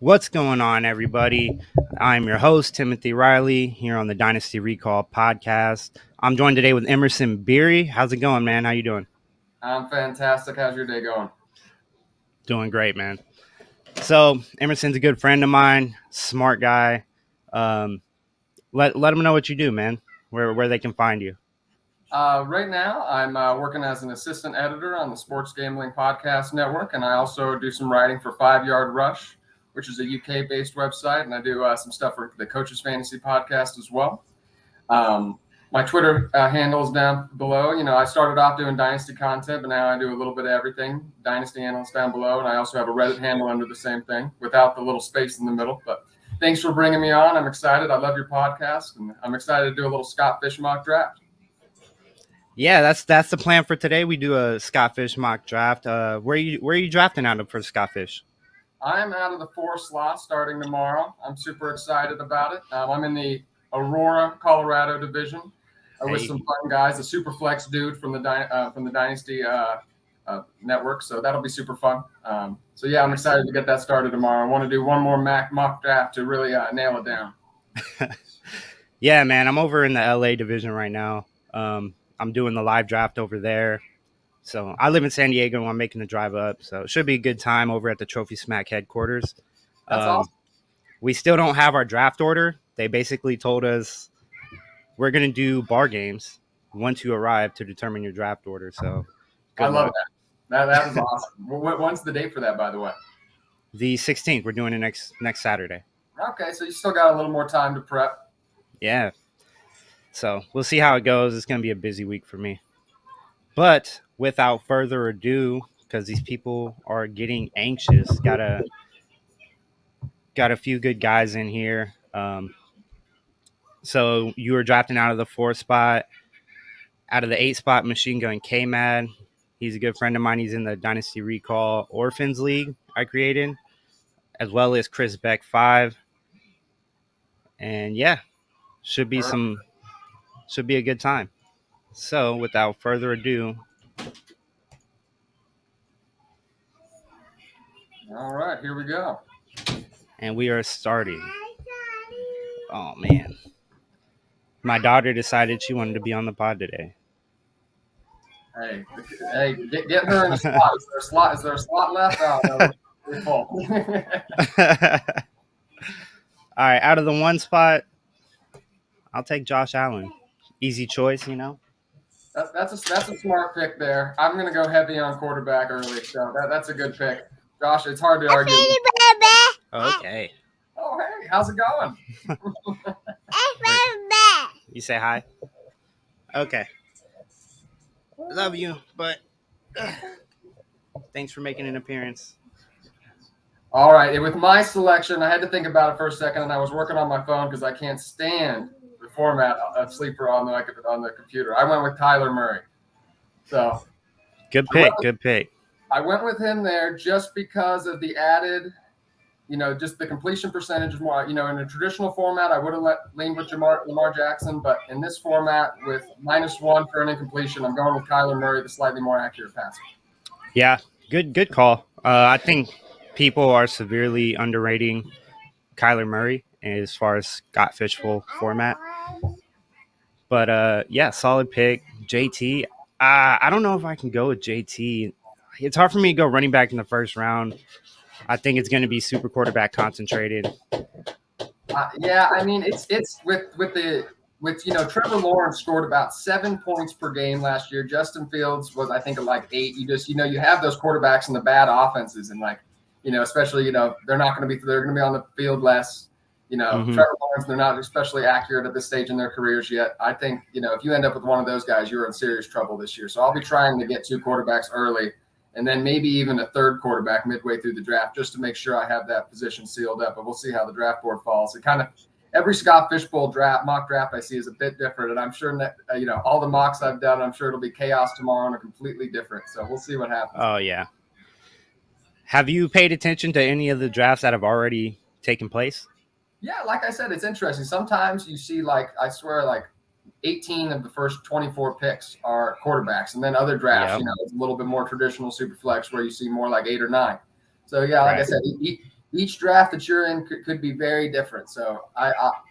What's going on, everybody? I'm your host, Timothy Riley, here on the Dynasty Recall podcast. I'm joined today with Emerson Beery. How's it going, man? How you doing? I'm fantastic. How's your day going? Doing great, man. So Emerson's a good friend of mine, smart guy. Let him know what you do, man. Where they can find you. Right now, I'm working as an assistant editor on the Sports Gambling Podcast Network, and I also do some writing for 5 Yard Rush, which is a UK-based website, and I do some stuff for the Coaches Fantasy Podcast as well. My Twitter handle is down below. I started off doing Dynasty content, but now I do a little bit of everything. Dynasty handle's down below, and I also have a Reddit handle under the same thing without the little space in the middle. But thanks for bringing me on. I'm excited. I love your podcast, and I'm excited to do a little Scott Fish mock draft. Yeah, that's the plan for today. We do a Scott Fish mock draft. Where are you drafting out of for Scott Fish? I'm out of the 4 slot starting tomorrow. I'm super excited about it. I'm in the Aurora, Colorado division with some fun guys. A super flex dude from the Dynasty network, so that'll be super fun. So yeah, I'm excited to get that started tomorrow. I want to do one more mock draft to really nail it down. Yeah, man, I'm over in the LA division right now. I'm doing the live draft over there. So I live in San Diego and I'm making the drive up. So it should be a good time over at the Trophy Smack headquarters. That's awesome. We still don't have our draft order. They basically told us we're going to do bar games once you arrive to determine your draft order. So I love that. That is awesome. When's the date for that, by the way? The 16th. We're doing it next Saturday. Okay, so you still got a little more time to prep. Yeah. So we'll see how it goes. It's going to be a busy week for me. But without further ado, because these people are getting anxious, got a few good guys in here. So you were drafting out of the 4 spot. Out of the 8 spot, Machine Gun K-Mad. He's a good friend of mine. He's in the Dynasty Recall Orphans League I created, as well as Chris Beck 5. And yeah, should be a good time. So without further ado, all right, here we go. And we are starting. Oh man, my daughter decided she wanted to be on the pod today. Hey, get her in a slot. Is there a slot left? Oh, no, full. All right, out of the 1 spot, I'll take Josh Allen. Easy choice, you know. That's a smart pick there. I'm going to go heavy on quarterback early, so that's a good pick. Josh, it's hard to argue. Okay. Oh, hey, how's it going? You say hi? Okay. Love you, but thanks for making an appearance. All right, with my selection, I had to think about it for a second, and I was working on my phone because I can't stand the format of sleeper on the computer. I went with Kyler Murray. So good pick. I went with him there just because of the added, just the completion percentage is more. In a traditional format, I would have leaned with Lamar Jackson, but in this format with -1 for an incompletion, I'm going with Kyler Murray, the slightly more accurate passer. Yeah, good call. I think people are severely underrating Kyler Murray as far as Scott Fish format. But yeah, solid pick. JT. I don't know if I can go with JT. It's hard for me to go running back in the first round. I think it's going to be super quarterback concentrated. Yeah, I mean it's with Trevor Lawrence scored about 7 points per game last year. Justin Fields was, I think, like 8. You just you have those quarterbacks in the bad offenses, and especially they're going to be on the field less. Trevor Lawrence, they're not especially accurate at this stage in their careers yet. I think if you end up with one of those guys, you're in serious trouble this year. So I'll be trying to get 2 quarterbacks early, and then maybe even a 3rd quarterback midway through the draft, just to make sure I have that position sealed up. But we'll see how the draft board falls. It kind of every Scott Fishbowl mock draft I see is a bit different, and I'm sure that all the mocks I've done, I'm sure it'll be chaos tomorrow and are completely different. So we'll see what happens. Oh yeah. Have you paid attention to any of the drafts that have already taken place? Yeah, like I said, it's interesting. Sometimes you see, I swear, 18 of the first 24 picks are quarterbacks, and then other drafts, it's a little bit more traditional super flex where you see more like 8 or 9. So yeah, like I said, each draft that you're in could be very different. So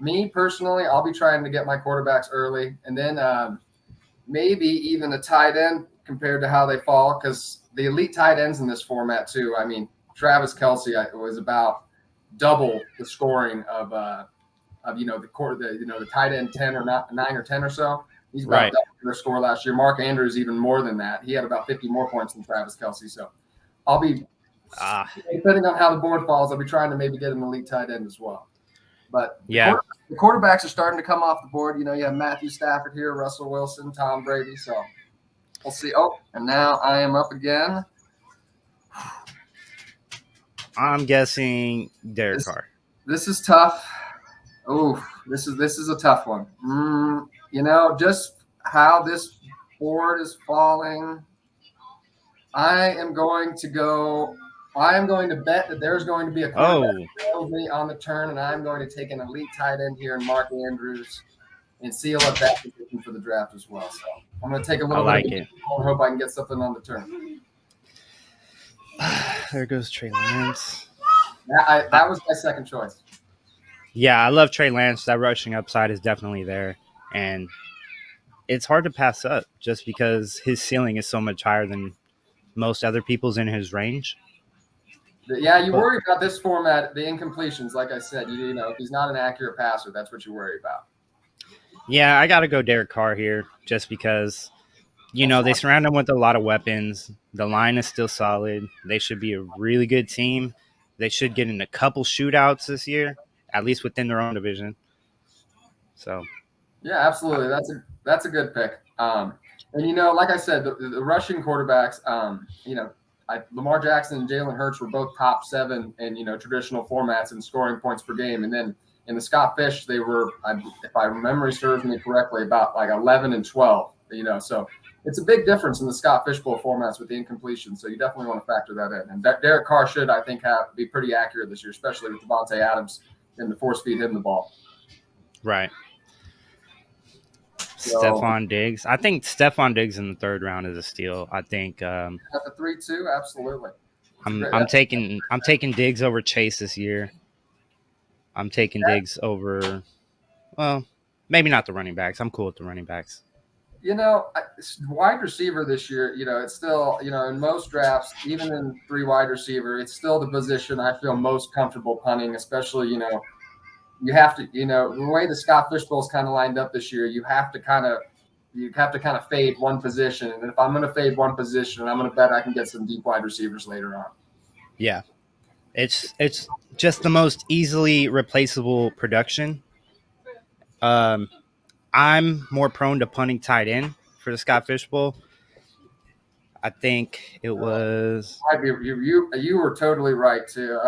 me personally, I'll be trying to get my quarterbacks early, and then maybe even a tight end compared to how they fall, because the elite tight ends in this format too. I mean, Travis Kelce was about double the scoring of the tight end 10 or 9 or 10 or so. He's about double their score last year. Mark Andrews even more than that. He had about 50 more points than Travis Kelce. So I'll be depending on how the board falls, I'll be trying to maybe get an elite tight end as well. But the quarterbacks are starting to come off the board. You have Matthew Stafford here, Russell Wilson, Tom Brady. So we'll see. Oh, and now I am up again. I'm guessing Derek Carr. This is tough. Oh, this is a tough one. Just how this board is falling. I am going to bet that there's going to be a quarterback on the turn, and I'm going to take an elite tight end here in Mark Andrews and seal up that position for the draft as well. So I'm going to take a little bit of it and hope I can get something on the turn. There goes Trey Lance. That was my second choice. Yeah, I love Trey Lance. That rushing upside is definitely there. And it's hard to pass up just because his ceiling is so much higher than most other people's in his range. Yeah, you worry about this format, the incompletions. Like I said, if he's not an accurate passer, that's what you worry about. Yeah, I got to go Derek Carr here just because, they surround him with a lot of weapons. The line is still solid. They should be a really good team. They should get in a couple shootouts this year, at least within their own division. So, yeah, absolutely. That's a good pick. And like I said, the rushing quarterbacks, Lamar Jackson and Jalen Hurts were both top 7 in traditional formats and scoring points per game. And then in the Scott Fish, they were, if my memory serves me correctly, about like 11 and 12. So it's a big difference in the Scott Fish Bowl formats with the incompletion. So you definitely want to factor that in. And Derek Carr should, I think, be pretty accurate this year, especially with Devontae Adams and the force feed hitting the ball. Right. Stefan Diggs. I think Stefan Diggs in the 3rd round is a steal. I think at the 3-2, absolutely. I'm taking Diggs over Chase this year. I'm taking Diggs over, well, maybe not the running backs. I'm cool with the running backs. Wide receiver this year, it's still, in most drafts, even in 3 wide receiver, it's still the position I feel most comfortable punting, especially, you have to, the way the Scott Fish Bowl is kind of lined up this year, you have to kind of fade one position. And if I'm going to fade one position, I'm going to bet I can get some deep wide receivers later on. Yeah. It's just the most easily replaceable production. I'm more prone to punting tight end for the Scott Fish Bowl. I think it was. You were totally right too.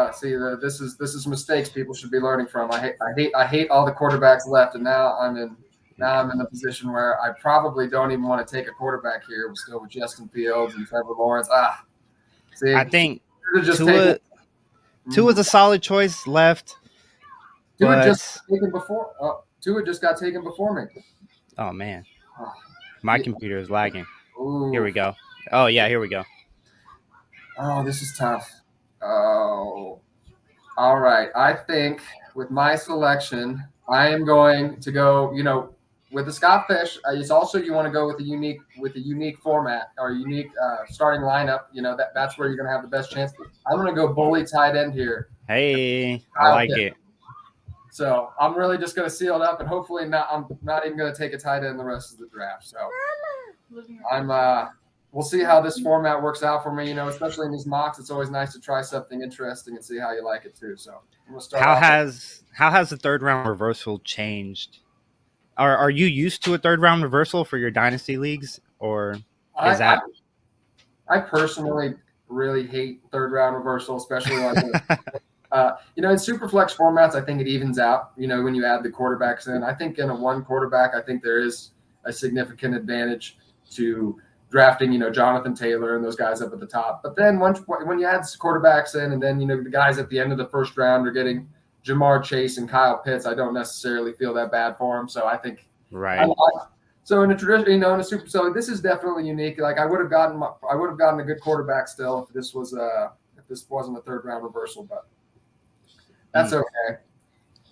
This is mistakes people should be learning from. I hate all the quarterbacks left, and now I'm in the position where I probably don't even want to take a quarterback here. We're still with Justin Fields and Trevor Lawrence. I think Tua is a solid choice left. Tua just taken before. Tua just got taken before me. Oh man, my computer is lagging. Ooh. Here we go. Oh yeah, here we go. Oh, this is tough. Oh, all right. I think with my selection, I am going to go. With the Scott Fish, it's also you want to go with a unique format or unique starting lineup. That's where you're going to have the best chance. I'm going to go bully tight end here. Hey, I like it. So I'm really just going to seal it up, and hopefully I'm not even going to take a tight end the rest of the draft. So we'll see how this format works out for me. Especially in these mocks, it's always nice to try something interesting and see how you like it too. So I'm going to start. How has the 3rd round reversal changed? Are you used to a 3rd round reversal for your dynasty leagues, or is that? I personally really hate 3rd round reversal, especially in super flex formats. I think it evens out. When you add the quarterbacks in, I think in a 1 quarterback, I think there is a significant advantage to drafting, Jonathan Taylor and those guys up at the top. But then when you add quarterbacks in, and then the guys at the end of the 1st round are getting Jamar Chase and Kyle Pitts, I don't necessarily feel that bad for them. So I think right. So in a tradition, in a super, so this is definitely unique. Like I would have gotten a good quarterback still if this wasn't a 3rd round reversal. But That's okay.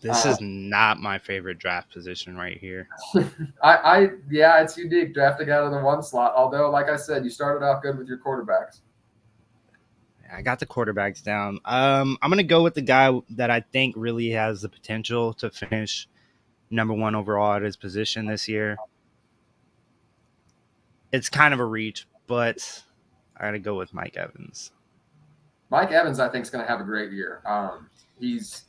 This is not my favorite draft position right here. Yeah, it's unique drafting out of the one slot. Although, like I said, you started off good with your quarterbacks. I got the quarterbacks down. I'm gonna go with the guy that I think really has the potential to finish number one overall at his position this year. It's kind of a reach, but I gotta go with Mike Evans. Mike Evans, I think, is going to have a great year. He's,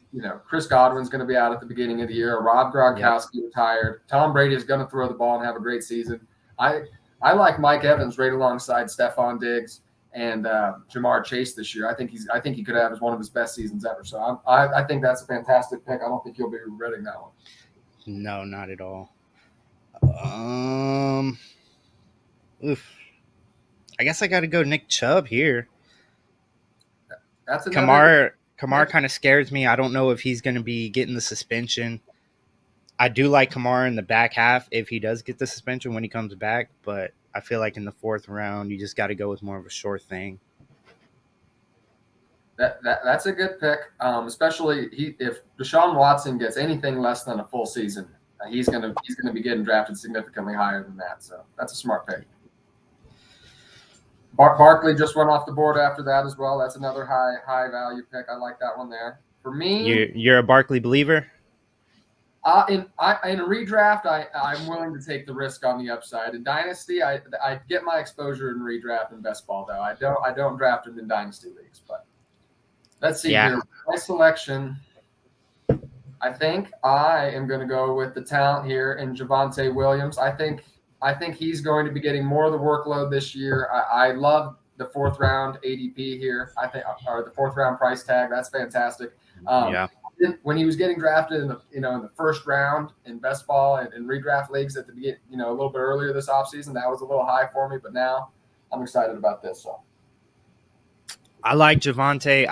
Chris Godwin's going to be out at the beginning of the year. Rob Gronkowski retired. Tom Brady is going to throw the ball and have a great season. I like Mike Evans right alongside Stefan Diggs and Jamar Chase this year. I think he could have one of his best seasons ever. So I think that's a fantastic pick. I don't think you'll be regretting that one. No, not at all. I guess I got to go Nick Chubb here. That's Kamar kind of scares me. I don't know if he's going to be getting the suspension. I do like Kamar in the back half if he does get the suspension when he comes back, but I feel like in the fourth round, you just got to go with more of a sure thing. That's a good pick, especially if Deshaun Watson gets anything less than a full season, he's gonna be getting drafted significantly higher than that. So that's a smart pick. Barkley just went off the board after that as well. That's another high value pick. I like that one there. For me, you're a Barkley believer. In a redraft, I'm willing to take the risk on the upside. In Dynasty, I get my exposure in redraft and best ball though. I don't draft him in Dynasty leagues. But let's see here. My selection. I think I am going to go with the talent here in Javonte Williams. I think he's going to be getting more of the workload this year. I love the fourth round ADP here. I think, or the fourth round price tag. That's fantastic. When he was getting drafted in the first round in best ball and redraft leagues at the beginning, a little bit earlier this offseason, that was a little high for me. But now I'm excited about this. So I like Javonte.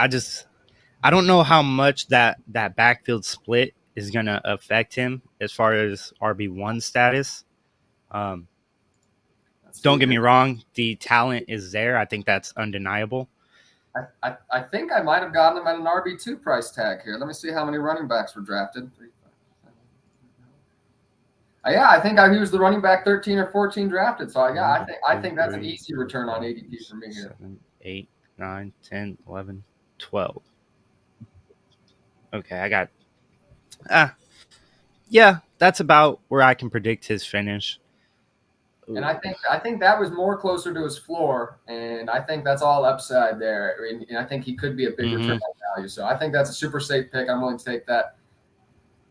I don't know how much that backfield split is going to affect him as far as RB1 status. Don't get me wrong. The talent is there. I think that's undeniable. I think I might have gotten him at an RB2 price tag here. Let me see how many running backs were drafted. I think he was the running back 13 or 14 drafted. So I think that's an easy return on ADP for me here. 7, 8, 9, 10, 11, 12. Okay, I got. Yeah, that's about where I can predict his finish. And I think that was more closer to his floor, and I think that's all upside there. And I think he could be a big return on value. So I think that's a super safe pick. I'm willing to take that.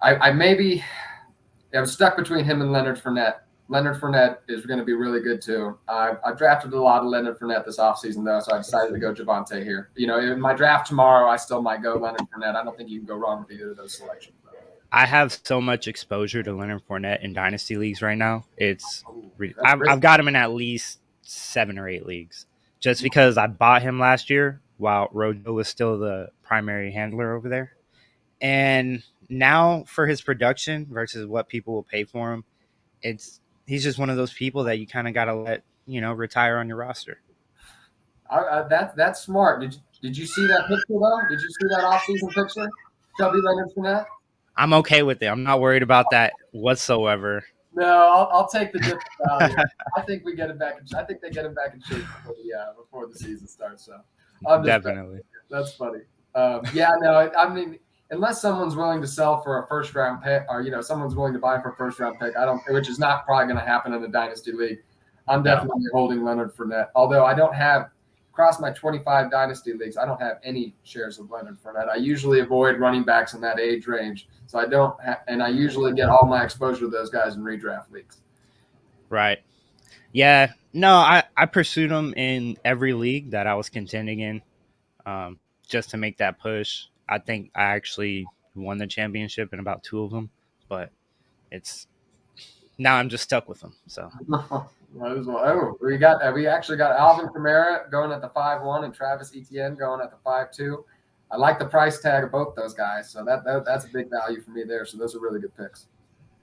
I was stuck between him and Leonard Fournette. Leonard Fournette is going to be really good too. I've drafted a lot of Leonard Fournette this offseason though, so I decided to go Javonte here. In my draft tomorrow, I still might go Leonard Fournette. I don't think you can go wrong with either of those selections. I have so much exposure to Leonard Fournette in dynasty leagues right now. I've got him in at least 7 or 8 leagues just because I bought him last year while Rojo was still the primary handler over there. And now for his production versus what people will pay for him, he's just one of those people that you kind of got to let, retire on your roster. That's smart. Did you see that picture though? Did you see that offseason picture? Chubby Leonard Fournette? I'm okay with it. I'm not worried about that whatsoever. No, I'll take the different value. I think we get him back. I think they get him back in shape before the season starts. So definitely, that's funny. I mean, unless someone's willing to sell for a first round pick, or someone's willing to buy for a first round pick, which is not probably going to happen in a dynasty league. I'm definitely holding Leonard Fournette. Although I don't have. Across my 25 dynasty leagues, I don't have any shares of Leonard Fournette. I usually avoid running backs in that age range, so I don't. And I usually get all my exposure to those guys in redraft leagues. Right. Yeah. No, I pursued them in every league that I was contending in, just to make that push. I think I actually won the championship in about 2 of them, but now I'm just stuck with them. So. We actually got Alvin Kamara going at the 5-1 and Travis Etienne going at the 5-2. I like the price tag of both those guys, so that's a big value for me there. So those are really good picks.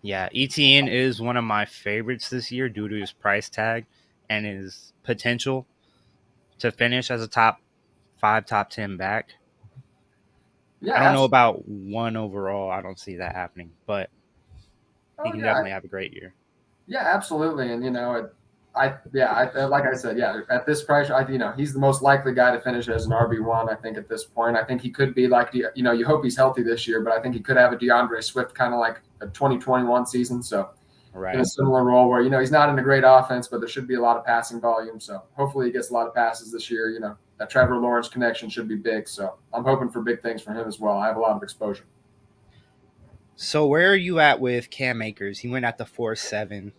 Yeah, Etienne is one of my favorites this year due to his price tag and his potential to finish as a top 5, top 10 back. Yeah, I don't know about 1 overall. I don't see that happening, but he can definitely have a great year. Yeah, absolutely. And like I said, yeah, at this price, he's the most likely guy to finish as an RB1. I think at this point, I think he could be like, you hope he's healthy this year, but I think he could have a DeAndre Swift kind of like a 2021 season. So in a similar role where he's not in a great offense, but there should be a lot of passing volume. So hopefully he gets a lot of passes this year. That Trevor Lawrence connection should be big. So I'm hoping for big things for him as well. I have a lot of exposure. So where are you at with Cam Akers? He went at the 4.7.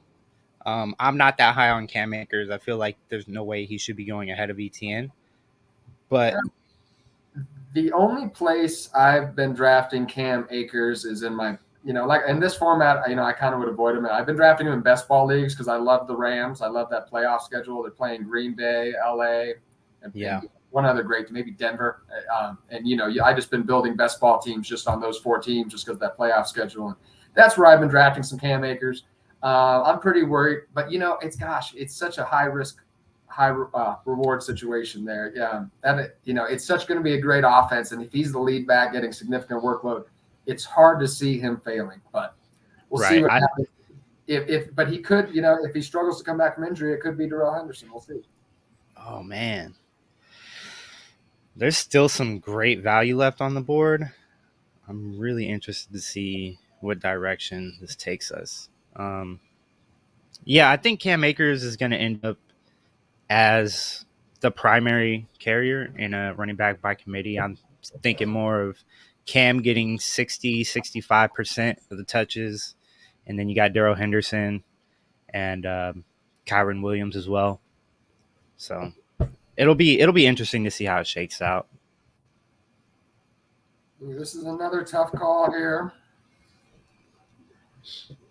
I'm not that high on Cam Akers. I feel like there's no way he should be going ahead of ETN. But the only place I've been drafting Cam Akers is in my, like in this format, I kind of would avoid him. I've been drafting him in best ball leagues because I love the Rams. I love that playoff schedule. They're playing Green Bay, LA, and one other great, maybe Denver. I just been building best ball teams just on those 4 teams just because of that playoff schedule. And that's where I've been drafting some Cam Akers. I'm pretty worried, but it's such a high risk, high reward situation there. Yeah, it's such going to be a great offense, and if he's the lead back getting significant workload, it's hard to see him failing. But we'll see what happens. But he could, if he struggles to come back from injury, it could be Darrell Henderson. We'll see. Oh man, there's still some great value left on the board. I'm really interested to see what direction this takes us. I think Cam Akers is going to end up as the primary carrier in a running back by committee. I'm thinking more of Cam getting 65% of the touches, and then you got Darrell Henderson and Kyron Williams as well. So it'll be interesting to see how it shakes out. This is another tough call here.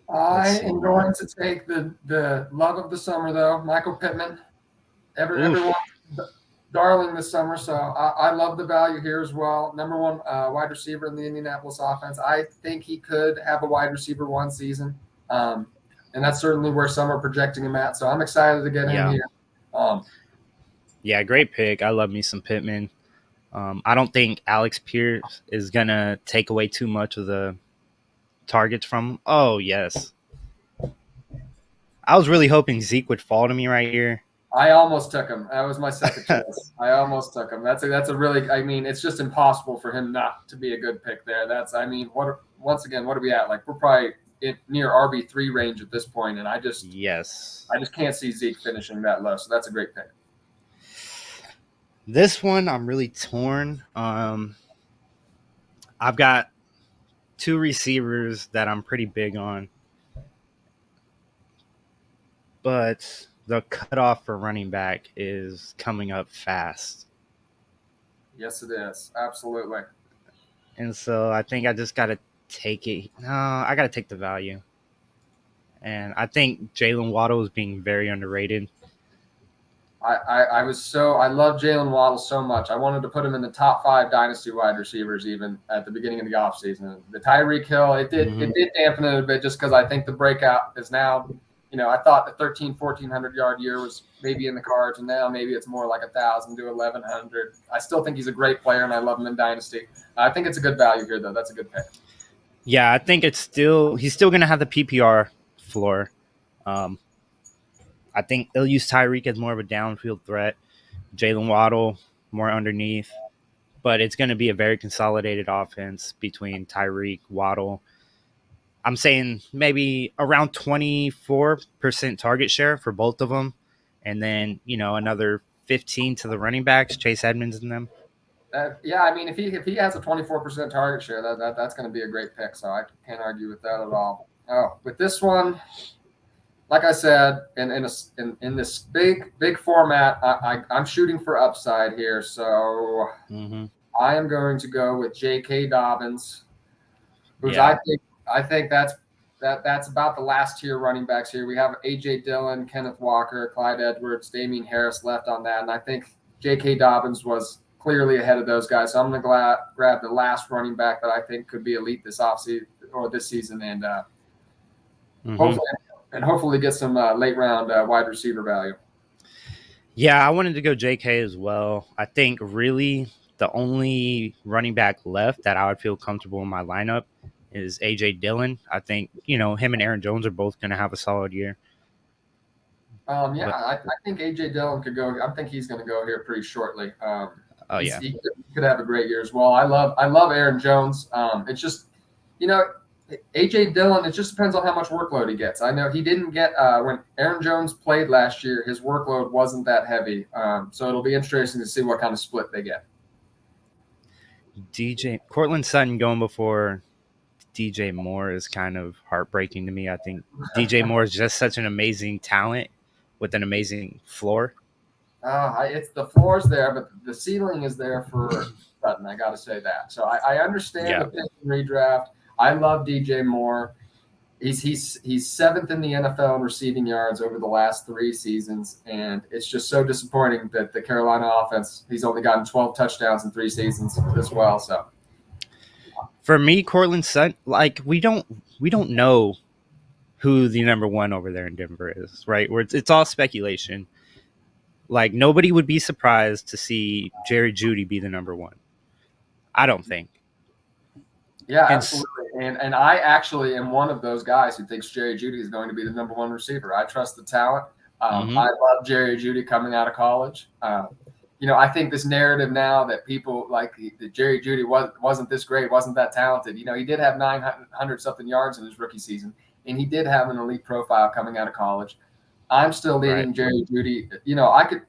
I am going to take the love of the summer, though, Michael Pittman. Everyone darling this summer, so I love the value here as well. Number 1 wide receiver in the Indianapolis offense. I think he could have a wide receiver 1 season, and that's certainly where some are projecting him at. So I'm excited to get him here. Great pick. I love me some Pittman. I don't think Alex Pierce is going to take away too much of the targets from him. Oh, yes. I was really hoping Zeke would fall to me right here. I almost took him. That was my second choice. I almost took him. That's a really, it's just impossible for him not to be a good pick there. Once again, what are we at? Like, we're probably near RB3 range at this point, and I just can't see Zeke finishing that low. So that's a great pick. This one, I'm really torn. I've got 2 receivers that I'm pretty big on, but the cutoff for running back is coming up fast. Yes, it is. Absolutely. And so I think I just got to take it. No, I got to take the value. And I think Jalen Waddle is being very underrated. I love Jalen Waddle so much. I wanted to put him in the top 5 dynasty wide receivers even at the beginning of the offseason. The Tyreek Hill, it did dampen it a bit just because I think the breakout is now, I thought the 1,400 yard year was maybe in the cards, and now maybe it's more like 1,000 to 1,100. I still think he's a great player, and I love him in dynasty. I think it's a good value here, though. That's a good pick. Yeah, I think he's still going to have the PPR floor. I think they'll use Tyreek as more of a downfield threat. Jalen Waddle more underneath. But it's going to be a very consolidated offense between Tyreek, Waddle. I'm saying maybe around 24% target share for both of them. And then, another 15 to the running backs, Chase Edmonds and them. If he has a 24% target share, that's going to be a great pick. So I can't argue with that at all. Oh, with this one, like I said, in this big format, I'm shooting for upside here. So I am going to go with J.K. Dobbins, who's I think that's about the last tier running backs here. We have A.J. Dillon, Kenneth Walker, Clyde Edwards, Damian Harris left on that, and I think J.K. Dobbins was clearly ahead of those guys. So I'm going to grab the last running back that I think could be elite this offseason or this season, and hopefully get some late round wide receiver value. Yeah, I wanted to go JK as well. I think really The only running back left that I would feel comfortable in my lineup is AJ Dillon. I think him and Aaron Jones are both going to have a solid year. Yeah, I think AJ Dillon could go. I think he's going to go here pretty shortly. He could have a great year as well. I love Aaron Jones. It's just, AJ Dillon. It just depends on how much workload he gets. I know he didn't get when Aaron Jones played last year. His workload wasn't that heavy. So it'll be interesting to see what kind of split they get. Cortland Sutton going before DJ Moore is kind of heartbreaking to me. I think DJ Moore is just such an amazing talent with an amazing floor. It's the floor's there, but the ceiling is there for Sutton. I got to say that. So I understand the Pittman redraft. I love DJ Moore. He's seventh in the NFL in receiving yards over the last 3 seasons, and it's just so disappointing that the Carolina offense. He's only gotten 12 touchdowns in 3 seasons as well. So for me, Cortland Sutton, we don't know who the number 1 over there in Denver is, right? Where it's all speculation. Like, nobody would be surprised to see Jerry Jeudy be the number 1. I don't think. Yeah, absolutely. And I actually am one of those guys who thinks Jerry Jeudy is going to be the number 1 receiver. I trust the talent. I love Jerry Jeudy coming out of college. I think this narrative now that people like that Jerry Jeudy wasn't this great, wasn't that talented. He did have 900-something yards in his rookie season, and he did have an elite profile coming out of college. I'm still leaning Jerry Jeudy.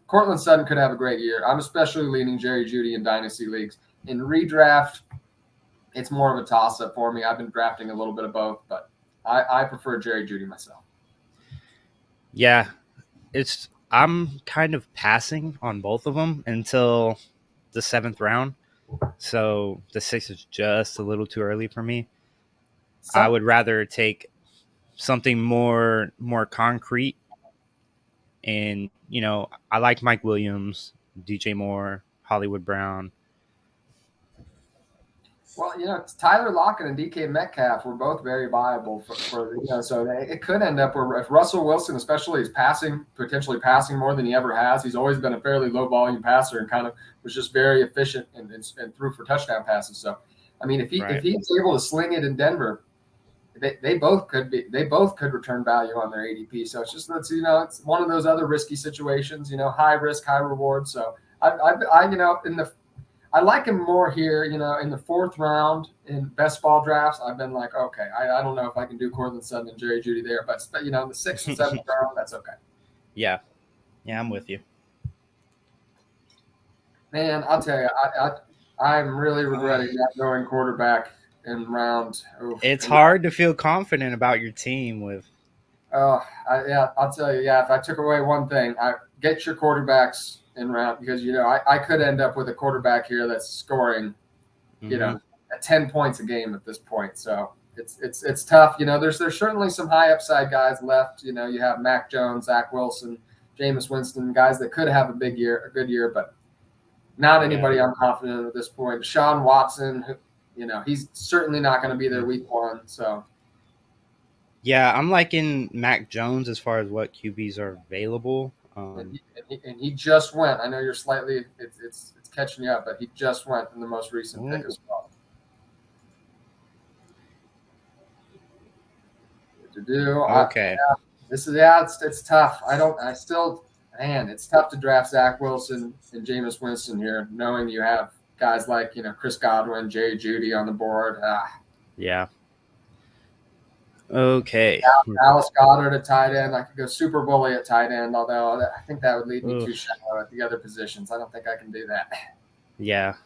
Cortland Sutton could have a great year. I'm especially leaning Jerry Jeudy in dynasty leagues. In redraft, it's more of a toss-up for me. I've been drafting a little bit of both, but I prefer Jerry Jeudy myself. Yeah, I'm kind of passing on both of them until the 7th round. So the 6th is just a little too early for me. I would rather take something more concrete. And, I like Mike Williams, DJ Moore, Hollywood Brown. Well, Tyler Lockett and DK Metcalf were both very viable for so it could end up where if Russell Wilson, especially, is potentially passing more than he ever has. He's always been a fairly low volume passer and kind of was just very efficient and threw for touchdown passes. So, I mean, if he's able to sling it in Denver, they both could return value on their ADP. So it's just it's one of those other risky situations. High risk, high reward. So I like him more here, in the 4th round in best ball drafts. I've been like, okay, I don't know if I can do Cortland Sutton and Jerry Jeudy there, but in the 6th and 7th round, that's okay. Yeah, I'm with you. Man, I'll tell you, I'm really regretting not going quarterback in round. It's hard to feel confident about your team with. I'll tell you, if I took away one thing, I get your quarterbacks in round because I could end up with a quarterback here that's scoring, 10 points a game at this point. So it's tough. There's certainly some high upside guys left. You have Mac Jones, Zach Wilson, Jameis Winston, guys that could have a good year, but not anybody I'm confident in at this point. Deshaun Watson, he's certainly not going to be there week 1. So. Yeah, I'm liking Mac Jones as far as what QBs are available. And he just went. I know you're slightly it's catching you up, but he just went in the most recent pick as well. What to do? Okay. It's tough. It's tough to draft Zach Wilson and Jameis Winston here, knowing you have guys like Chris Godwin, Jerry Jeudy on the board. Yeah. Okay. Dallas Goedert at tight end. I could go Super Bully at tight end, although I think that would lead me too shallow at the other positions. I don't think I can do that. Yeah.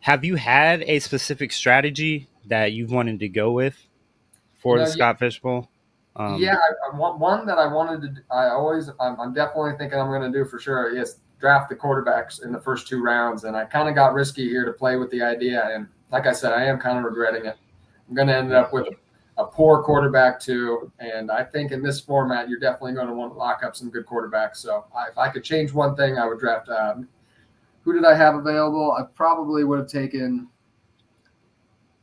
Have you had a specific strategy that you've wanted to go with for the Scott Fish Bowl? One that I wanted to. I'm definitely thinking I'm going to do for sure is draft the quarterbacks in the first 2 rounds, and I kind of got risky here to play with the idea, and like I said, I am kind of regretting it. I'm going to end up with a poor quarterback too, and I think in this format, you're definitely going to want to lock up some good quarterbacks. So if I could change one thing, I would draft. Who did I have available? I probably would have taken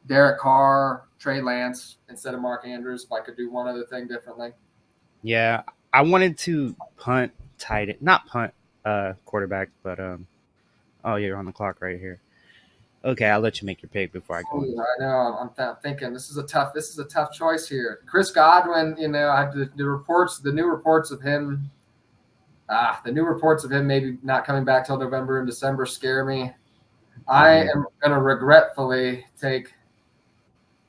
Derek Carr, Trey Lance instead of Mark Andrews if I could do one other thing differently. Yeah, I wanted to not punt. quarterback, but oh, you're on the clock right here. Okay, I'll let you make your pick before I go. I know. I'm thinking this is a tough choice here. Chris Godwin, the new reports of him. The new reports of him maybe not coming back till November and December scare me. I am going to regretfully take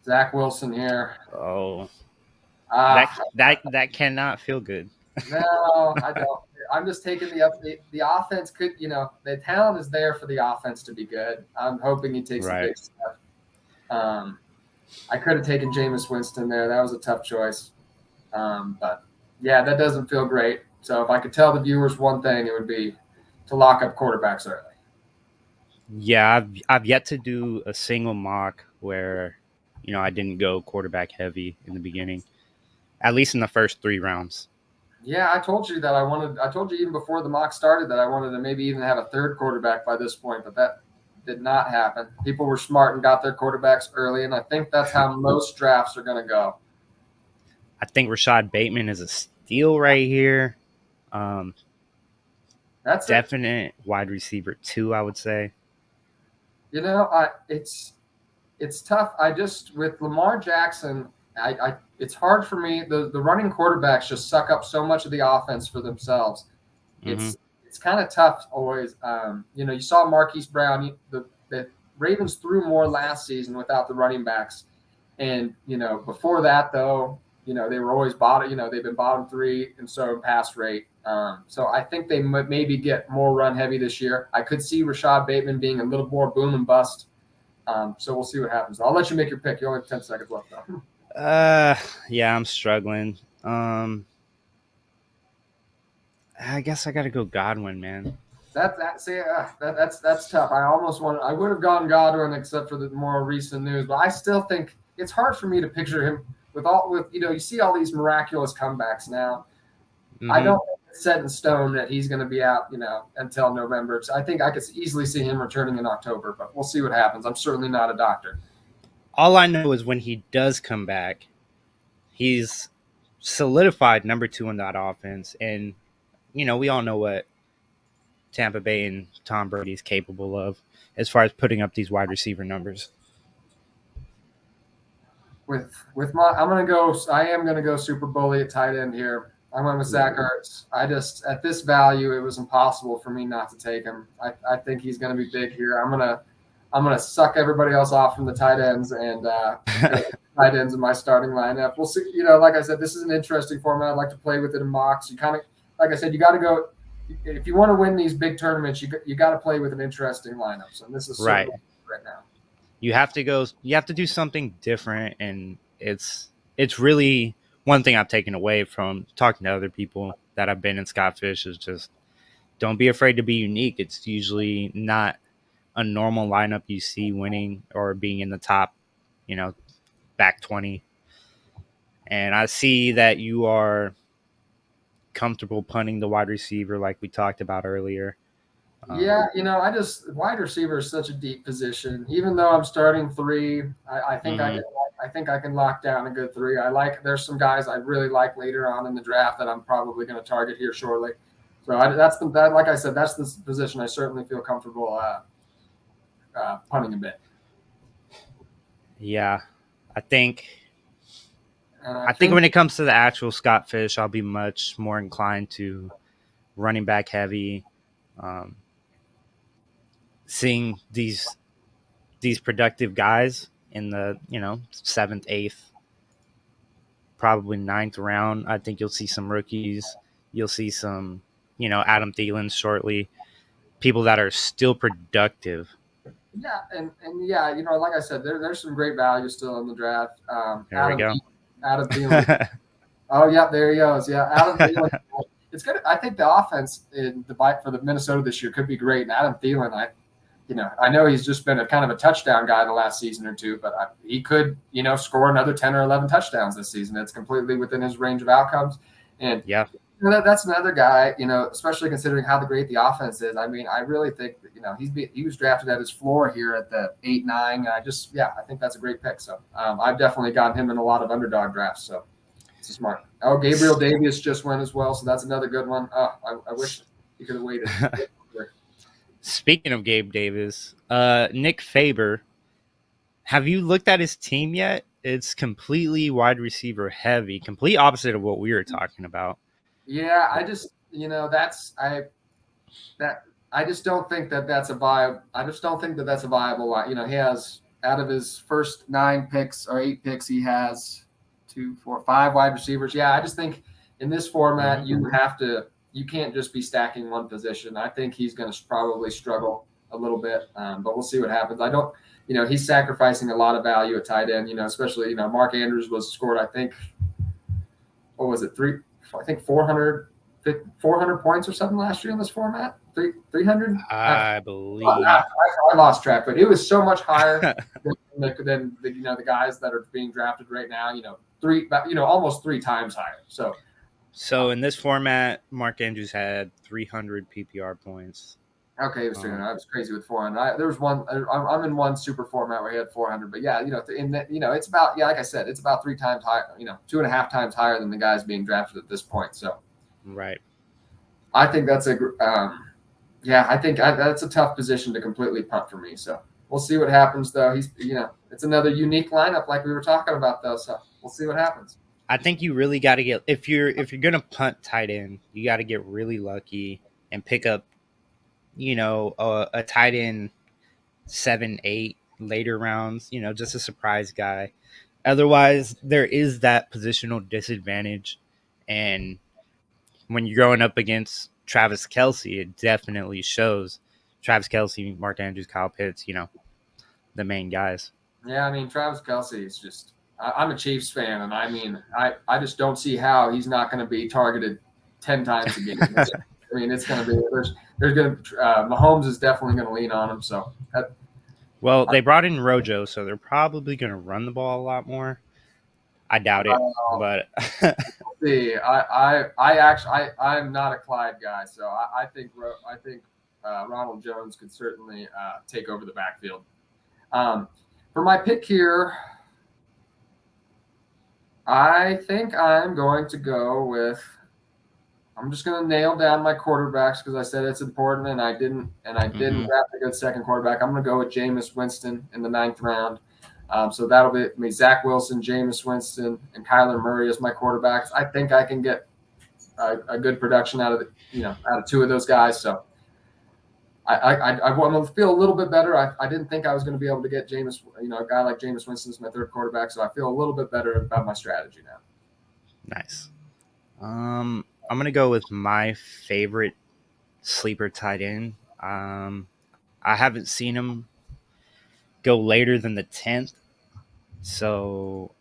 Zach Wilson here. Oh, that cannot feel good. No, I don't. I'm just taking the offense could, the talent is there for the offense to be good. I'm hoping he takes a big step. I could have taken Jameis Winston there. That was a tough choice. But yeah, that doesn't feel great. So if I could tell the viewers one thing, it would be to lock up quarterbacks early. Yeah, I've yet to do a single mock where, I didn't go quarterback heavy in the beginning, at least in the first 3 rounds. Yeah, I told you that I told you even before the mock started that I wanted to maybe even have a third quarterback by this point, but that did not happen. People were smart and got their quarterbacks early, and I think that's how most drafts are going to go. I think Rashad Bateman is a steal right here. That's definite wide receiver 2, I would say. It's tough. With Lamar Jackson, it's hard for me. The running quarterbacks just suck up so much of the offense for themselves. It's kind of tough always. You saw Marquise Brown. The Ravens threw more last season without the running backs, and before that though, they were always bottom. They've been bottom 3, and so pass rate. So I think they maybe get more run heavy this year. I could see Rashad Bateman being a little more boom and bust. So we'll see what happens. I'll let you make your pick. You only have 10 seconds left though. Yeah, I'm struggling. I guess I got to go Godwin, man. That's tough. I would have gone Godwin except for the more recent news, but I still think it's hard for me to picture him you see all these miraculous comebacks now. I don't think it's set in stone that he's going to be out, until November. So I think I could easily see him returning in October, but we'll see what happens. I'm certainly not a doctor. All I know is when he does come back, he's solidified number 2 in that offense. And, we all know what Tampa Bay and Tom Brady is capable of as far as putting up these wide receiver numbers. I am going to go Super Bully at tight end here. I went with Zach Ertz. At this value, it was impossible for me not to take him. I think he's going to be big here. I'm gonna suck everybody else off from the tight ends and tight ends in my starting lineup. We'll see. Like I said, this is an interesting format. I'd like to play with it in mocks. You kind of, like I said, you got to go if you want to win these big tournaments. You got to play with an interesting lineup. And this is right now. You have to go. You have to do something different, and it's really one thing I've taken away from talking to other people that have been in Scott Fish is just don't be afraid to be unique. It's usually not a normal lineup you see winning or being in the top, back 20. And I see that you are comfortable punting the wide receiver like we talked about earlier. Yeah, wide receiver is such a deep position. Even though I'm starting 3, I think I can lock down a good 3. There's some guys I really like later on in the draft that I'm probably going to target here shortly. So like I said, that's the position I certainly feel comfortable punting a bit. Yeah, I think when it comes to the actual Scott Fish, I'll be much more inclined to running back heavy. Seeing these productive guys in the 7th, 8th, probably 9th round. I think you'll see some rookies. You'll see some Adam Thielen shortly. People that are still productive. Yeah, and yeah, like I said, there's some great value still in the draft. There we go. Adam Thielen. Oh yeah, there he goes. Yeah, Adam Thielen. It's good. I think the offense in the bite for the Minnesota this year could be great. And Adam Thielen, I know he's just been a kind of a touchdown guy the last season or two, but he could, score another 10 or 11 touchdowns this season. It's completely within his range of outcomes. And yeah, that's another guy, especially considering how great the offense is. I mean, I really think that, he was drafted at his floor here at the 8-9. I think that's a great pick. So I've definitely gotten him in a lot of underdog drafts. So it's smart. Oh, Gabriel Davis just went as well. So that's another good one. I wish He could have waited. Speaking of Gabe Davis, Nick Faber, have you looked at his team yet? It's completely wide receiver heavy, complete opposite of what we were talking about. Yeah, I just I just don't think that that's a viable. I just don't think that that's a viable line. He has out of his first 9 picks or 8 picks, he has 2, 4, 5 wide receivers. Yeah, I just think in this format you can't just be stacking one position. I think he's going to probably struggle a little bit, but we'll see what happens. I don't, he's sacrificing a lot of value at tight end. Especially Mark Andrews was scored. I think what was it 400 points or something last year in this format. 300? I believe. I lost track, but it was so much higher than the guys that are being drafted right now. Almost 3 times higher. So in this format, Mark Andrews had 300 PPR points. Okay, it was 300. I was crazy with 400. There was one. I'm in one super format where he had 400. But yeah, it's about like I said, it's about 3 times higher. 2.5 times higher than the guys being drafted at this point. So, right. I think that's I think that's a tough position to completely punt for me. So we'll see what happens, though. It's another unique lineup like we were talking about, though. So we'll see what happens. I think you really got to get if you're gonna punt tight end, you got to get really lucky and pick up, a tight end 7, 8 later rounds. Just a surprise guy. Otherwise, there is that positional disadvantage, and when you're going up against Travis Kelce, it definitely shows. Travis Kelce, Mark Andrews, Kyle Pitts, the main guys. Yeah, Travis Kelce is just. I'm a Chiefs fan, and I just don't see how he's not going to be targeted 10 times a game. It's going to be there's going to Mahomes is definitely going to lean on him. So, they brought in Rojo, so they're probably going to run the ball a lot more. I doubt it, but see, I'm not a Clyde guy, so I think Ronald Jones could certainly take over the backfield. For my pick here. I think I'm going to go with. I'm just going to nail down my quarterbacks because I said it's important, and I didn't draft a good second quarterback. I'm going to go with Jameis Winston in the 9th round. So that'll be Zach Wilson, Jameis Winston, and Kyler Murray as my quarterbacks. I think I can get a good production out of 2 of those guys. So I want to feel a little bit better. I didn't think I was going to be able to get Jameis, a guy like Jameis Winston is my 3rd quarterback, so I feel a little bit better about my strategy now. Nice. I'm going to go with my favorite sleeper tight end. I haven't seen him go later than the 10th, so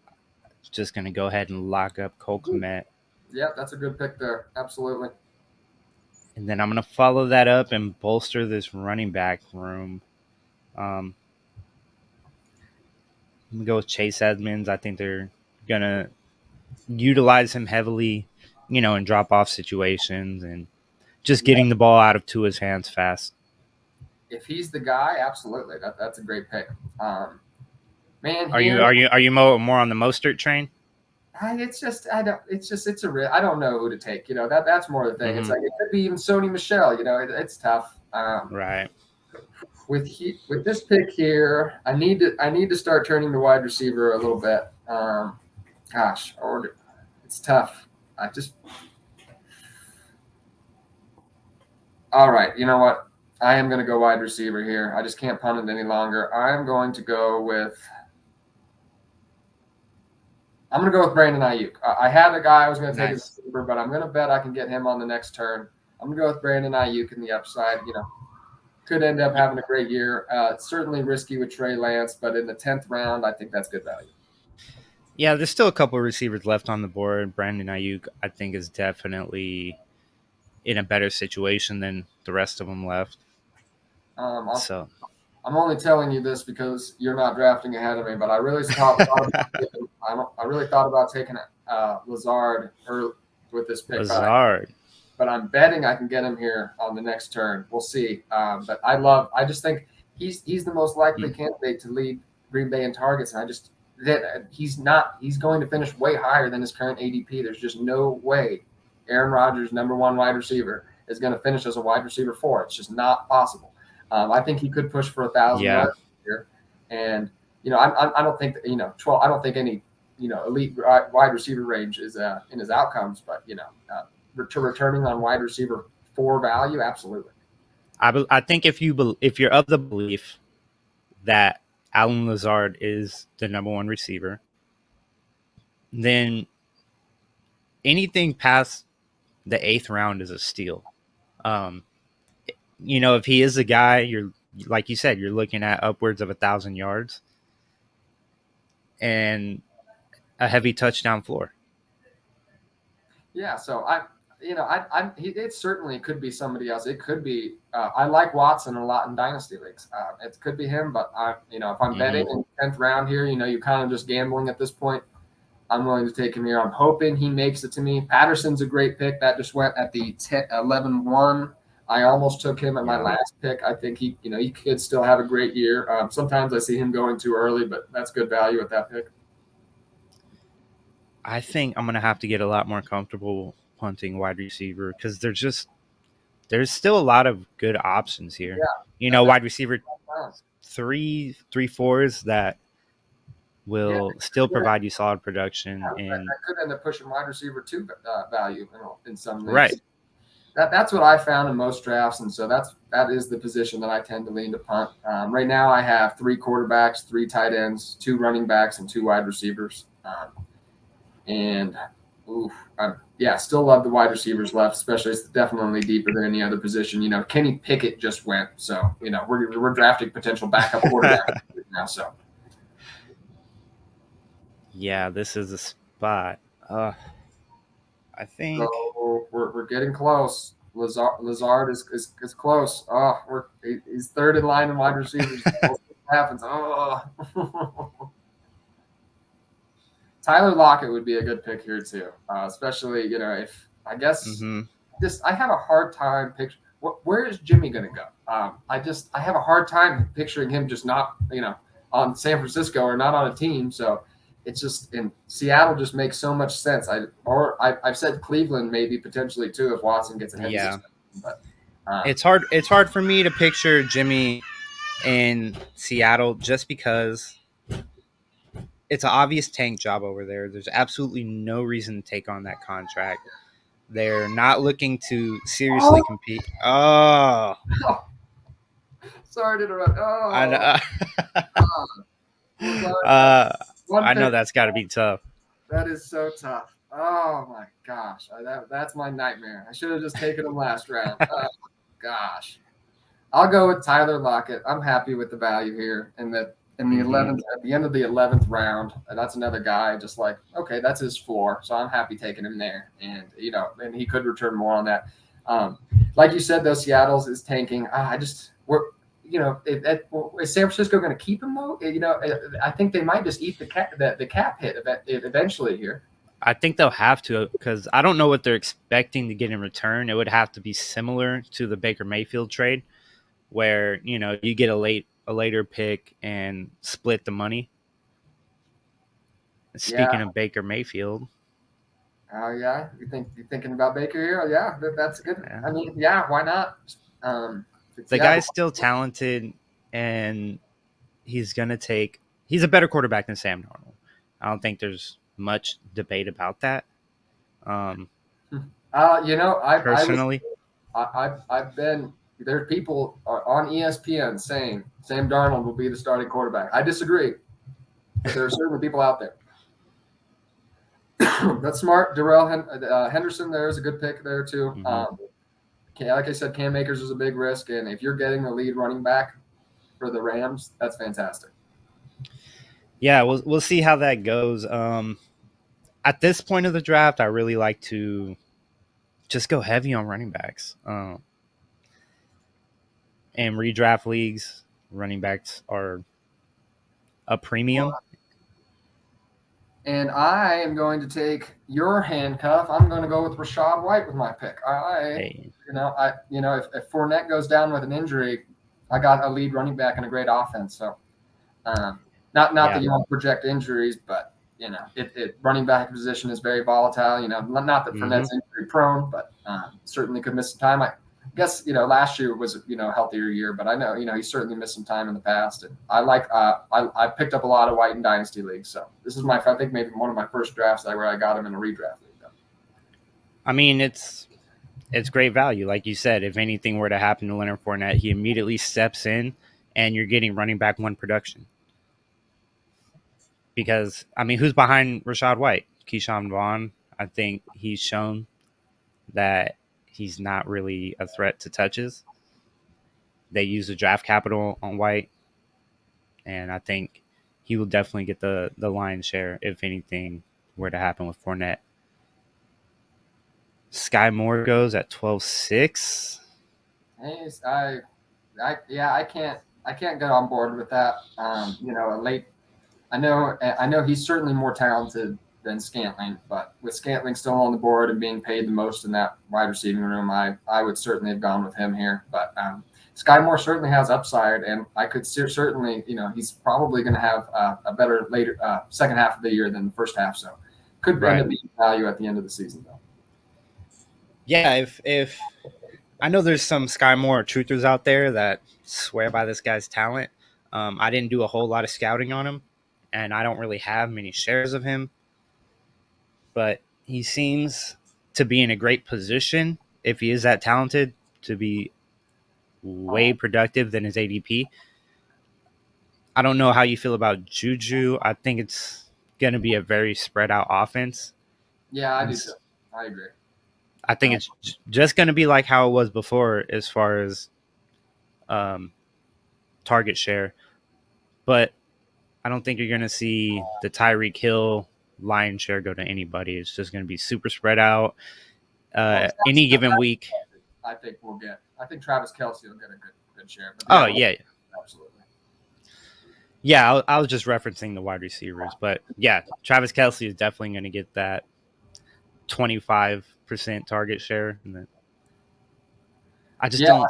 just going to go ahead and lock up Cole Kmet. Yep, that's a good pick there. Absolutely. And then I'm going to follow that up and bolster this running back room. I'm going to go with Chase Edmonds. I think they're going to utilize him heavily, in drop-off situations and just getting the ball out of Tua's hands fast. If he's the guy, absolutely. That's a great pick. Man, are you more on the Mostert train? It's a I don't know who to take. That's more the thing. Mm-hmm. It's like it could be even Sony Michel. It's tough. Right. With this pick here, I need to start turning the wide receiver a little bit. It's tough. All right. You know what? I am going to go wide receiver here. I just can't punt it any longer. I'm going to go with Brandon Ayuk. I had a guy I was going to take as a sleeper, but I'm going to bet I can get him on the next turn. I'm going to go with Brandon Ayuk in the upside. Could end up having a great year. Certainly risky with Trey Lance, but in the 10th round, I think that's good value. Yeah, there's still a couple of receivers left on the board. Brandon Ayuk, I think, is definitely in a better situation than the rest of them left. I'm only telling you this because you're not drafting ahead of me, but I really thought about taking Lazard with this pick. Lazard. But I'm betting I can get him here on the next turn. We'll see. But I just think he's the most likely candidate to lead Green Bay in targets, and he's going to finish way higher than his current ADP. There's just no way Aaron Rodgers, number 1 wide receiver, is going to finish as a wide receiver 4. It's just not possible. I think he could push for 1,000 yards here, and I don't think that, 12. I don't think any elite wide receiver range is in his outcomes, but returning on wide receiver 4 value, absolutely. I think if you're of the belief that Allen Lazard is the number 1 receiver, then anything past the 8th round is a steal. If he is a guy, you're like you said, you're looking at upwards of 1,000 yards and a heavy touchdown floor. Yeah, so it certainly could be somebody else. It could be. I like Watson a lot in dynasty leagues. It could be him, but if I'm betting in the 10th round here, you kind of just gambling at this point. I'm willing to take him here. I'm hoping he makes it to me. Patterson's a great pick. That just went at the 11-1. I almost took him at my last pick. I think he could still have a great year. Sometimes I see him going too early, but that's good value at that pick. I think I'm going to have to get a lot more comfortable punting wide receiver because there's still a lot of good options here. Yeah. Wide receiver 3-4s that will still provide you solid production. And that could end up pushing wide receiver 2 value in some leagues. Right. That's what I found in most drafts, and so that is the position that I tend to lean to punt. Right now, I have 3 quarterbacks, 3 tight ends, 2 running backs, and 2 wide receivers. Still love the wide receivers left, especially it's definitely deeper than any other position. Kenny Pickett just went, so we're drafting potential backup quarterback now. So yeah, this is a spot. I think we're getting close. Lazard is close. He's 3rd in line in wide receivers. What happens? Tyler Lockett would be a good pick here too, especially if I guess I have a hard time picturing where is Jimmy going to go. I have a hard time picturing him just not on San Francisco or not on a team. So it's just in Seattle just makes so much sense. I've said Cleveland maybe potentially too if Watson gets ahead. Yeah, but it's hard. It's hard for me to picture Jimmy in Seattle just because it's an obvious tank job over there. There's absolutely no reason to take on that contract. They're not looking to seriously compete. Oh. Sorry to interrupt. I know that's got to be tough. That is so tough. Oh, my gosh. That's my nightmare. I should have just taken him last round. Oh, gosh. I'll go with Tyler Lockett. I'm happy with the value here. In the 11th, at the end of the 11th round, that's another guy just like, okay, that's his floor. So I'm happy taking him there. And, and he could return more on that. Like you said, though, Seattle's is tanking. Is San Francisco going to keep him though? I think they might just eat the cap hit eventually here. I think they'll have to because I don't know what they're expecting to get in return. It would have to be similar to the Baker Mayfield trade, where you get a later pick and split the money. Speaking of Baker Mayfield. Oh yeah, you're thinking about Baker here? Yeah, that's good. Yeah. I mean, yeah, why not? The guy's still talented, and he's a better quarterback than Sam Darnold. I don't think there's much debate about that. Personally, I've been there. People on ESPN saying Sam Darnold will be the starting quarterback. I disagree. There are certainly people out there. That's smart. Darrell Henderson there is a good pick there too. Like I said, Cam Akers is a big risk, and if you're getting the lead running back for the Rams, that's fantastic. Yeah, we'll see how that goes. At this point of the draft, I really like to just go heavy on running backs. And redraft leagues, running backs are a premium. And I am going to take your handcuff. I'm going to go with Rachaad White with my pick. If Fournette goes down with an injury, I got a lead running back and a great offense. So, not that you want to project injuries, but running back position is very volatile. Not that Fournette's injury prone, but certainly could miss some time. I guess last year was a healthier year, but I know he certainly missed some time in the past. And I picked up a lot of White in dynasty leagues, so this is I think maybe one of my first drafts where I got him in a redraft league. Though. I mean, it's great value, like you said. If anything were to happen to Leonard Fournette, he immediately steps in, and you're getting running back one production. Because I mean, who's behind Rachaad White? Keyshawn Vaughn. I think he's shown that he's not really a threat to touches. They use the draft capital on White, and I think he will definitely get the lion's share if anything were to happen with Fournette. Sky Moore goes at 12.6. Hey, I can't get on board with that. A late. I know he's certainly more talented than Scantling, but with Scantling still on the board and being paid the most in that wide receiving room, I would certainly have gone with him here. But Sky Moore certainly has upside, and I could certainly, he's probably going to have a better later second half of the year than the first half, so could end up being value at the end of the season, though. Yeah, if I know there's some Sky Moore truthers out there that swear by this guy's talent. I didn't do a whole lot of scouting on him, and I don't really have many shares of him, but he seems to be in a great position, if he is that talented, to be way productive than his ADP. I don't know how you feel about Juju. I think it's going to be a very spread out offense. Yeah, I do too. I agree. I think it's just going to be like how it was before as far as target share. But I don't think you're going to see the Tyreek Hill lion share go to anybody. It's just going to be super spread out any given week. I think Travis Kelce will get a good share. But yeah. Absolutely. Yeah, I was just referencing the wide receivers. But yeah, Travis Kelce is definitely going to get that 25% target share. And then I just don't.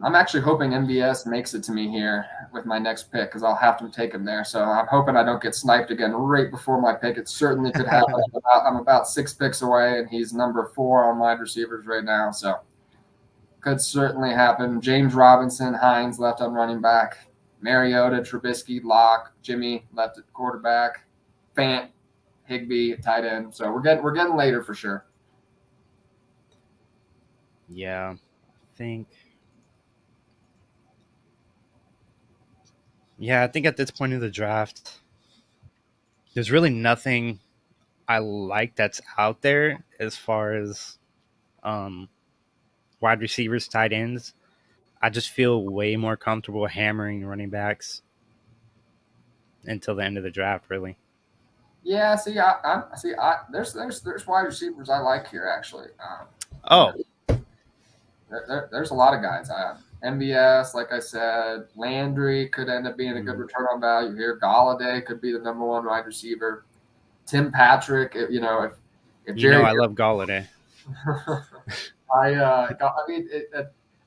I'm actually hoping MVS makes it to me here with my next pick because I'll have to take him there. So I'm hoping I don't get sniped again right before my pick. It certainly could happen. I'm about 6 picks away, and he's number 4 on wide receivers right now. So could certainly happen. James Robinson, Hines left on running back, Mariota, Trubisky, Locke, Jimmy left at quarterback, Fant, Higbee at tight end. So we're getting later for sure. Yeah, I think. Yeah, I think at this point of the draft, there's really nothing I like that's out there as far as wide receivers, tight ends. I just feel way more comfortable hammering running backs until the end of the draft, really. Yeah, there's wide receivers I like here actually. There's a lot of guys. MBS, like I said, Landry could end up being a good return on value here. Galladay could be the number 1 wide receiver. Tim Patrick, if Jerry, I love Galladay.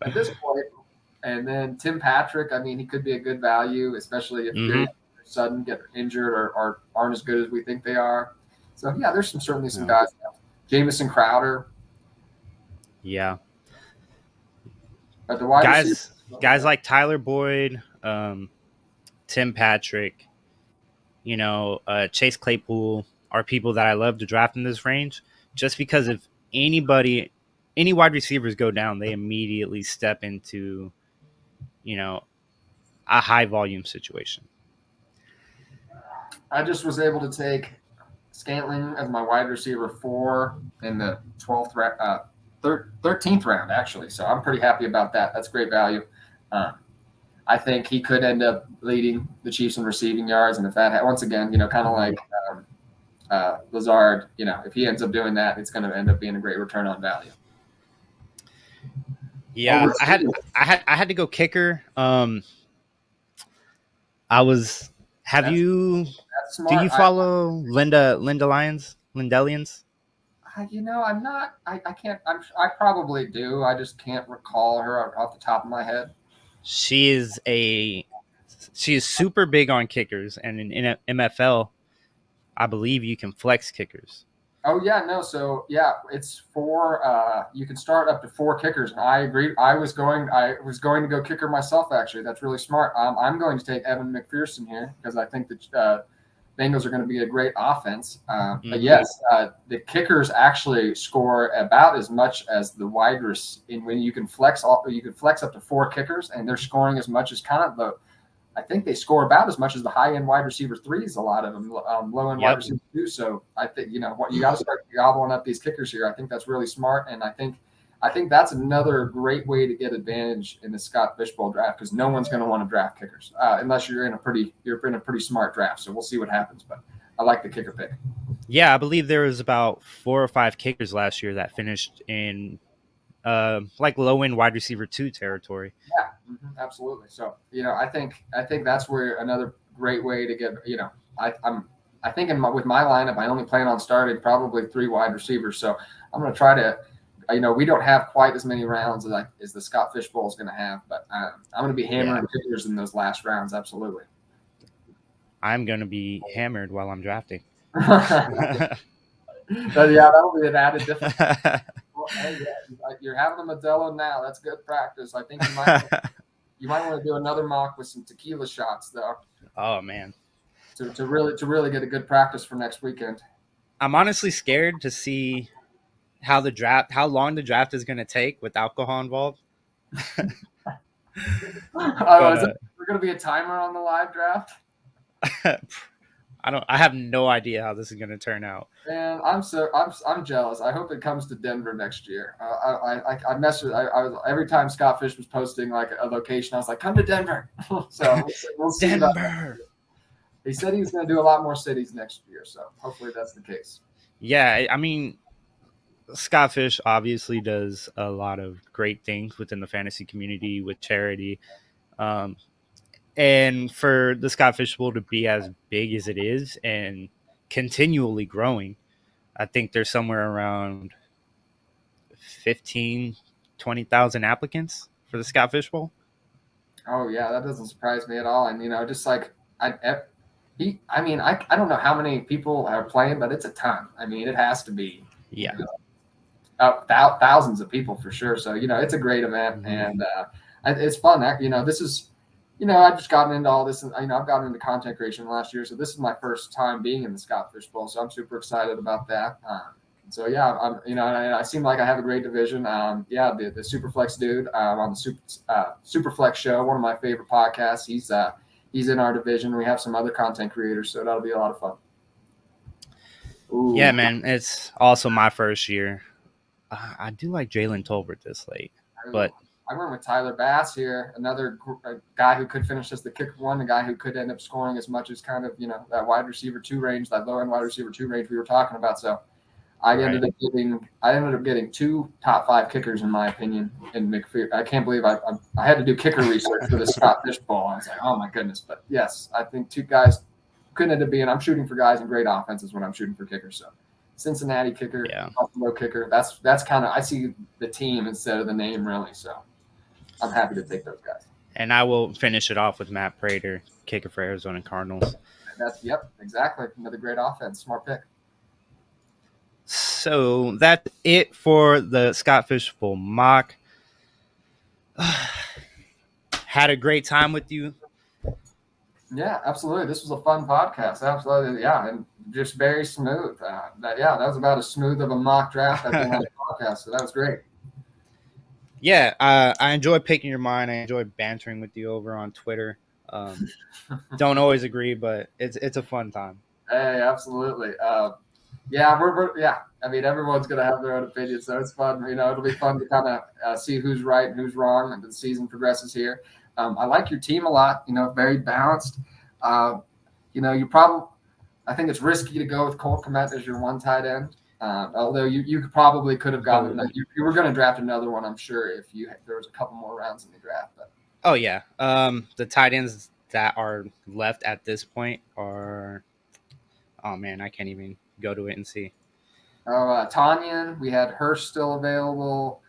At this point, and then Tim Patrick, he could be a good value, especially if Jerry sudden get injured or aren't as good as we think they are. So yeah, there's certainly some guys. Jamison Crowder. Yeah. But the guys like Tyler Boyd, Tim Patrick, Chase Claypool are people that I love to draft in this range, just because if any wide receivers go down, they immediately step into, a high volume situation. I just was able to take Scantling as my wide receiver 4 in the 12th round. 13th round, actually. So I'm pretty happy about that. That's great value. I think he could end up leading the Chiefs in receiving yards. And if that, once again, kind of like Lazard, if he ends up doing that, it's going to end up being a great return on value. Yeah, I had to go kicker. Do you follow Lindelians? I'm not. I can't. I probably do. I just can't recall her off the top of my head. She is a She is super big on kickers, and in MFL, I believe you can flex kickers. Oh yeah, no. So yeah, it's 4. You can start up to 4 kickers, and I agree. I was going to go kicker myself. Actually, that's really smart. I'm going to take Evan McPherson here because I think the Bengals are going to be a great offense. But yes, the kickers actually score about as much as the wide receivers. When you can flex up to 4 kickers, and they're scoring as much as kind of the. I think they score about as much as the high-end wide receiver 3s, a lot of them, low-end wide receiver 2. So I think, you got to start gobbling up these kickers here. I think that's really smart, and I think that's another great way to get advantage in the Scott Fish Bowl draft because no one's going to want to draft kickers unless you're in a pretty smart draft. So we'll see what happens, but I like the kicker pick. Yeah, I believe there was about 4 or 5 kickers last year that finished in like low-end wide receiver 2 territory. Yeah, absolutely. So, I think that's where another great way to get, I think with my lineup, I only plan on starting probably 3 wide receivers. So I'm going to try to, we don't have quite as many rounds as the Scott Fish Bowl is going to have, but I'm going to be hammering kickers in those last rounds. Absolutely. I'm going to be hammered while I'm drafting. So, yeah, that'll be an added difference. Well, hey, you're having a Modelo now. That's good practice. I think you might want to do another mock with some tequila shots, though. Oh man, to really get a good practice for next weekend. I'm honestly scared to see how long the draft is going to take with alcohol involved. Is there going to be a timer on the live draft? I have no idea how this is going to turn out. And I'm jealous. I hope it comes to Denver next year. I messed with. I was every time Scott Fish was posting like a location, I was like, "Come to Denver." So we'll see. Denver. He said he was going to do a lot more cities next year, so hopefully that's the case. Yeah, I mean, Scott Fish obviously does a lot of great things within the fantasy community with charity. And for the Scott Fish Bowl to be as big as it is and continually growing, I think there's somewhere around 20,000 applicants for the Scott Fish Bowl. Oh yeah, that doesn't surprise me at all. And just like I don't know how many people are playing, but it's a ton. I mean, it has to be. Yeah. Thousands of people for sure. So it's a great event, and it's fun. This is. I've just gotten into all this, and I've gotten into content creation last year, so this is my first time being in the Scott Fish Bowl, so I'm super excited about that. So yeah, I seem like I have a great division. The Superflex dude on the Superflex show, one of my favorite podcasts. He's in our division. We have some other content creators, so that'll be a lot of fun. Ooh. Yeah, man, it's also my first year. I do like Jalen Tolbert this late, but. I went with Tyler Bass here, another guy who could finish as the kicker one, a guy who could end up scoring as much as kind of, that wide receiver 2 range, that low end wide receiver 2 range we were talking about. So I ended up getting 2 top 5 kickers in my opinion in McPherson. I can't believe I had to do kicker research for the Scott Fish Bowl. I was like, oh my goodness. But yes, I think 2 guys couldn't end up being, I'm shooting for guys in great offenses when I'm shooting for kickers. So Cincinnati kicker, Buffalo kicker. That's kind of, I see the team instead of the name really. So I'm happy to take those guys. And I will finish it off with Matt Prater, kicker for Arizona Cardinals. Exactly. Another great offense. Smart pick. So that's it for the Scott Fish Bowl mock. Had a great time with you. Yeah, absolutely. This was a fun podcast. Absolutely. Yeah. And just very smooth. That was about as smooth of a mock draft I've been on a podcast. So that was great. Yeah, I enjoy picking your mind. I enjoy bantering with you over on Twitter. Don't always agree, but it's a fun time. Hey, absolutely. I mean, everyone's gonna have their own opinion, so it's fun. It'll be fun to kind of see who's right and who's wrong as the season progresses here. I like your team a lot. Very balanced. I think it's risky to go with Cole Kmet as your one tight end. Although you probably could have gotten you were going to draft another one, I'm sure, if there was a couple more rounds in the draft. But. Oh yeah, the tight ends that are left at this point are, oh man, I can't even go to it and see. Tanyan, we had Hurst still available,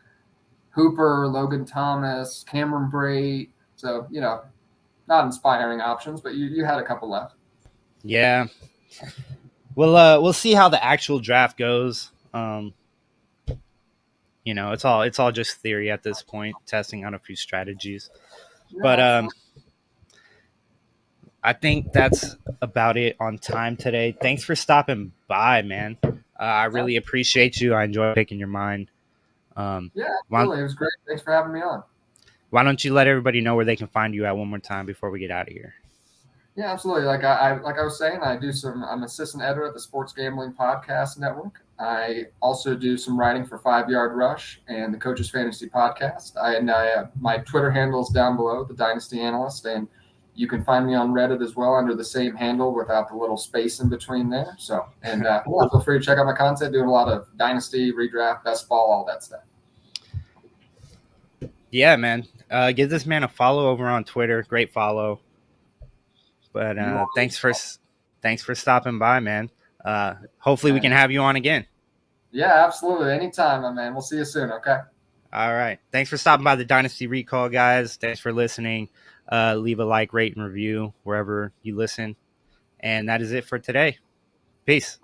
Hooper, Logan Thomas, Cameron Brate. So not inspiring options, but you had a couple left. Yeah. We'll see how the actual draft goes. It's all just theory at this point, testing out a few strategies. Yeah, But absolutely. I think that's about it on time today. Thanks for stopping by, man. I really appreciate you. I enjoy picking your mind. Yeah, absolutely. It was great. Thanks for having me on. Why don't you let everybody know where they can find you at one more time before we get out of here? Yeah, absolutely. Like I was saying, I'm assistant editor at the Sports Gambling Podcast Network. I also do some writing for 5 Yard Rush and the Coaches Fantasy Podcast. My Twitter handle is down below, the Dynasty Analyst, and you can find me on Reddit as well under the same handle without the little space in between there. So, and feel free to check out my content. Doing a lot of Dynasty, redraft, best ball, all that stuff. Yeah, man. Give this man a follow over on Twitter. Great follow. But thanks for stopping by, man. Hopefully we can have you on again. Yeah, absolutely. Anytime, my man. We'll see you soon. Okay. All right. Thanks for stopping by the Dynasty Recall, guys. Thanks for listening. Leave a like, rate, and review wherever you listen. And that is it for today. Peace.